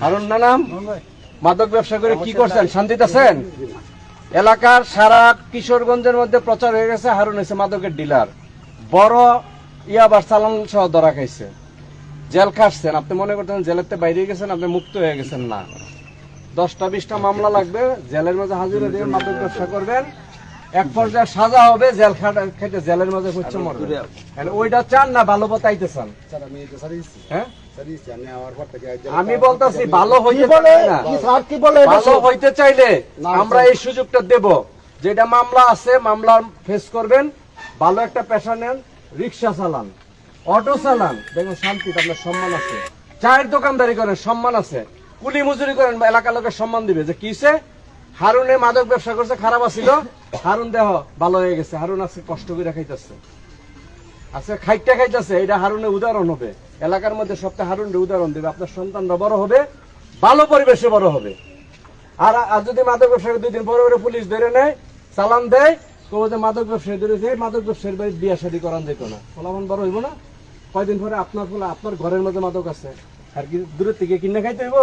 হারুন নাম মাদক ব্যবসা করে কি করছেন? শান্তিতে আছেন? এলাকার সারা কিশোরগঞ্জের মধ্যে প্রচার হয়ে গেছে হারুন হয়েছে মাদকের ডিলার, বড় ইয়াবার চালান সহ ধরা খাইছে, জেল খাটছেন। আপনি মনে করতেন জেলের বাইরে গেছেন, আপনি মুক্ত হয়ে গেছেন না। 10টা-20টা মামলা লাগবে, জেলের মাঝে হাজিরা দিয়ে মাদক ব্যবসা করবেন, এক পর্যায়ে সাজা হবে, জেল খেটে জেলের মাঝে হচ্ছে মরবে। ওইটা চান না ভালো পথে আইতে চান? হ্যাঁ, আমি বলতেছি ভালো হইতে ভালো হইতে চাইলে আমরা এই সুযোগটা দেব। যেটা মামলা আছে মামলা ফেস করবেন, ভালো একটা পেশা নেন, রিক্সা চালান, অটো চালান, দেখুন শান্তিতে আপনার সম্মান আছে। চায়ের দোকানদারি করেন, সম্মান আছে। কুলি মজুরি করেন, এলাকার লোকের সম্মান দিবে যে কিসে হারুনে মাদক ব্যবসা করছে, খারাপ আছিল, হারুন দেহ ভালো হয়ে গেছে, হারুন আজকে কষ্ট করে খাইতেছে, আজকে খাইতে খাইতেছে। এটা হারুনের উদাহরণ হবে, এলাকার মধ্যে সপ্তাহে হারুনের উদাহরণ দেবে। আপনার সন্তানরা বড় হবে, ভালো পরিবেশে বড় হবে। আর যদি মাদক ব্যবসায়ী 2 দিন পরে পরে পুলিশ ধরে নেয়, চালান দেয়, কবে যে মাদক ব্যবসায়ী ধরেছে, মাদক ব্যবসায়ীর বাড়ি বিয়া শাদী করান যেত না, ফলাফল বড় হইব না? কয়দিন পরে আপনার ঘরের মধ্যে মাদক আছে, আর কি দূরের থেকে কিনে খাইতে হইব?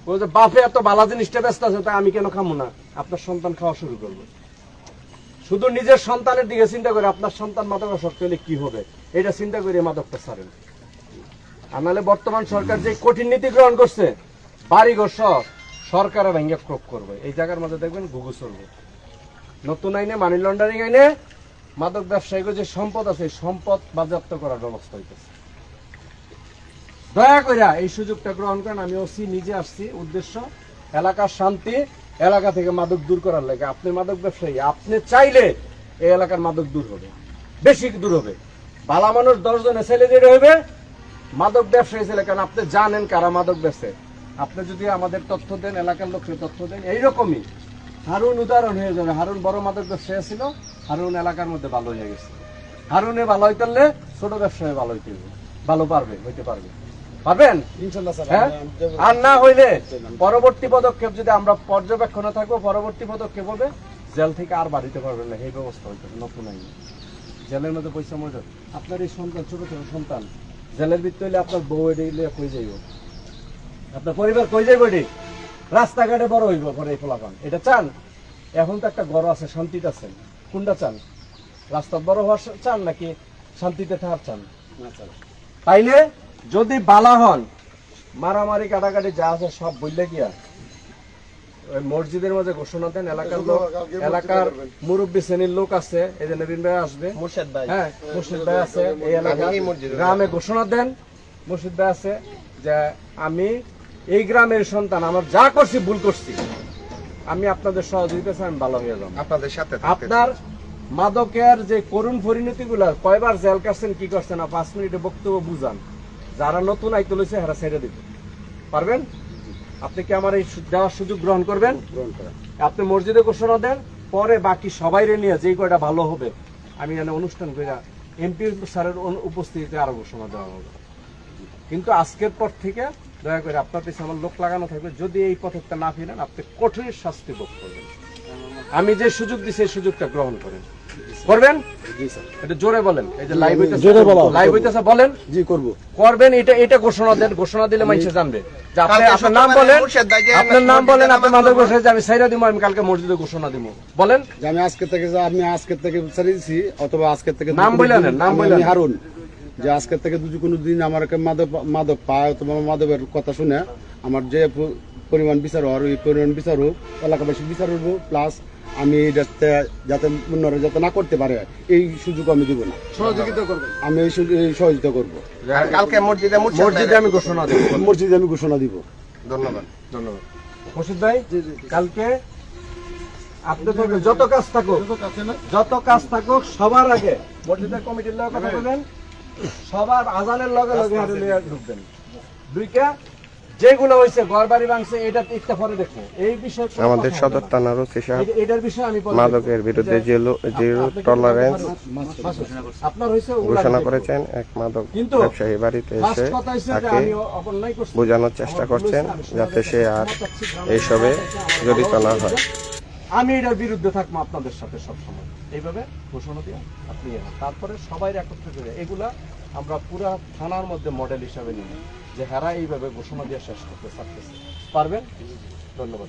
ওই যে বাপে এত বালা জিনিসটা ব্যস্ত আছে, তাই আমি কেন খামো না? আপনার সন্তান খাওয়া শুরু করবে। শুধু নিজের সন্তানের দিকে চিন্তা করে আপনার সন্তান মাদকাসক্ত হলে কি হবে, এটা চিন্তা করে মাদকটা ছাড়েন। আর নাহলে বর্তমান সরকার যে কঠিন নীতি গ্রহণ করছে, বাড়িঘর সব সরকার ভেঙে ক্রপ করবে। এই জায়গার মধ্যে দেখবেন ঘুঘু চলবে। নতুন আইনে মানি লন্ডারিং আইনে মাদক ব্যবসায়ীর যে সম্পদ আছে, সম্পদ বাজেয়াপ্ত করার ব্যবস্থা হইতেছে। দয়া করে এই সুযোগটা গ্রহণ করেন। আমি ওসি নিজে আসছি, উদ্দেশ্য এলাকার শান্তি, এলাকা থেকে মাদক দূর করার লাগে। আপনি মাদক ব্যবসায়ী, আপনি চাইলে এই এলাকার মাদক দূর হবে, বেশি দূর হবে। ভালো মানুষ 10 জনে ছেলে যেটা হইবে, মাদক ব্যবসায়ী ছেলে, কারণ আপনি জানেন কারা মাদক ব্যবসায়ী। আপনি যদি আমাদের তথ্য দেন, এলাকার লোককে তথ্য দেন, এইরকমই হারুন উদাহরণ হয়ে যাবে। হারুন বড় মাদক ব্যবসায়ী ছিল, হারুন এলাকার মধ্যে ভালো হয়ে গেছে। হারুনে ভালো হইতে হলে ছোট ব্যবসায়ী ভালো হইতে হবে, ভালো হইতে পারবে। পারবেন হ্যাঁ? আর না হইলে পরবর্তী পদক্ষেপ, যদি আমরা পর্যবেক্ষণে থাকবো, পরবর্তী পদক্ষেপ হবে জেল থেকে আর বাড়িতে পারবেন না, এই ব্যবস্থা হইতে নতুন আইন। জেলের মধ্যে পয়সা মজা, আপনার এই সন্তান, ছোট ছোট সন্তান জেলের ভিতরে হইলে আপনার বউ এলে কই যাইব, আপনার পরিবার কই যাইব, এটি রাস্তাঘাটে বড় হইব পরে এই ফলাফল। এটা চান? এখন তো একটা গড় আছে, শান্তিতে আছেন, কোনটা চান? রাস্তা বড় হওয়ার চান নাকি শান্তিতে থাকার চান? তাইলে যদি বালা হন, মারামারি কাটাকাটি যা আছে সব বললে গিয়া ওই মসজিদের মাঝে ঘোষণা দেন। এলাকার লোক, এলাকার মুরব্বী শ্রেণীর লোক আছে, এই যে নবীন ভাই আসবে, মুর্শিদ ভাই, হ্যাঁ মুর্শিদ ভাই আছে এই এলাকায়, গ্রামে ঘোষণা দেন। মুর্শিদ ভাই আছে যে আমি এই গ্রামের সন্তান, আমার যা করছি ভুল করছি, আমি আপনাদের সহযোগিতা চাই, আমি ভালো হয়ে যাব আপনাদের সাথে। আপনার মাদকের যে করুণ পরিণতি গুলা, কয়বার জেল কাটছেন, কি করছেন, 5 মিনিটে বক্তব্য বুঝান। যারা নতুন আইতে লইছে হেরা ছেড়ে দিতে পারবেন? আপনি কি আমার এই দেওয়ার সুযোগ গ্রহণ করবেন? আপনি মসজিদে ঘোষণা দেন, পরে বাকি সবাই নিয়ে যেই কয়টা ভালো হবে, আমি এখানে অনুষ্ঠান করে এমপি স্যারের উপস্থিতিতে আরো ঘোষণা দেওয়া হবে। কিন্তু আজকের পর থেকে দয়া করে আপনার পিছনে আমার লোক লাগানো থাকবে। যদি এই পথটা না ফিরেন, আপনি কঠিন শাস্তি ভোগ করবেন। আমি যে সুযোগ দিচ্ছি এই সুযোগটা গ্রহণ করেন, করবেন? এটা জোরে বলেন, এই যে লাইভ হইতেছে বলেন, জি করব, করবেন। এটা ঘোষণা দেন, ঘোষণা দিলে মানুষ জানবে যে আপনি আপনার নাম বলেন, আপনার নাম বলেন, আপনি মাদক ব্যবসায়ী, আমি ছাইরা দিব, আমি কালকে মসজিদে ঘোষণা দিব, বলেন যে আমি আজকে থেকে, আমি আজকে থেকে ছেড়ে দিছি, অথবা আজকে থেকে নাম বলেন, নাম বলেন হারুন, যে আজকে থেকে যদি কোনোদিন আমার মাদক পায়, অথবা মাদকের কথা শুনে আমার যে পরিমাণ বিচার হওয়ার, ওই পরিমাণ বিচার হোক, এলাকাবাসী বিচার হবো, প্লাস আমি যাতে অন্যরা যাতে না করতে পারে এই সুযোগ আমি দিব না, সহযোগিতা করবেন, আমি এই সহযোগিতা করবো। কালকে মসজিদে আমি ঘোষণা দিব, মসজিদে আমি ঘোষণা দিব। ধন্যবাদ, ধন্যবাদ মুর্শিদ ভাই। কালকে আপনি যত কাজ থাকুক সবার আগে মসজিদের কমিটির লগে কথা বলবেন, সবার আজানের লগে লগে ঢুকবেন। 2টা যেগুলো হয়েছে ঘর বাড়ি ভাঙছে, এটা একটা পরে দেখো। এই বিষয়ে আমাদের সদর থানার ওসি সাহেব এটার বিষয়ে আমি মাদকের বিরুদ্ধে জিরো টলারেন্স আপনার হইছে ঘোষণা করেছেন। এক মাদক ব্যবসায়ী বাড়িতে এসে তাকে বোঝানোর চেষ্টা করছেন যাতে সে আর এইসবে জড়িত না হয়। আমি এটার বিরুদ্ধে থাকবো আপনাদের সাথে সবসময়। এইভাবে ঘোষণা দিয়ে আপনি তারপরে সবাই একত্রিত করে এগুলা আমরা পুরা থানার মধ্যে মডেল হিসাবে নিই। যে হেরা এইভাবে ঘোষণা দিয়ে শেষ করতে চাচ্ছে। পারবেন? ধন্যবাদ।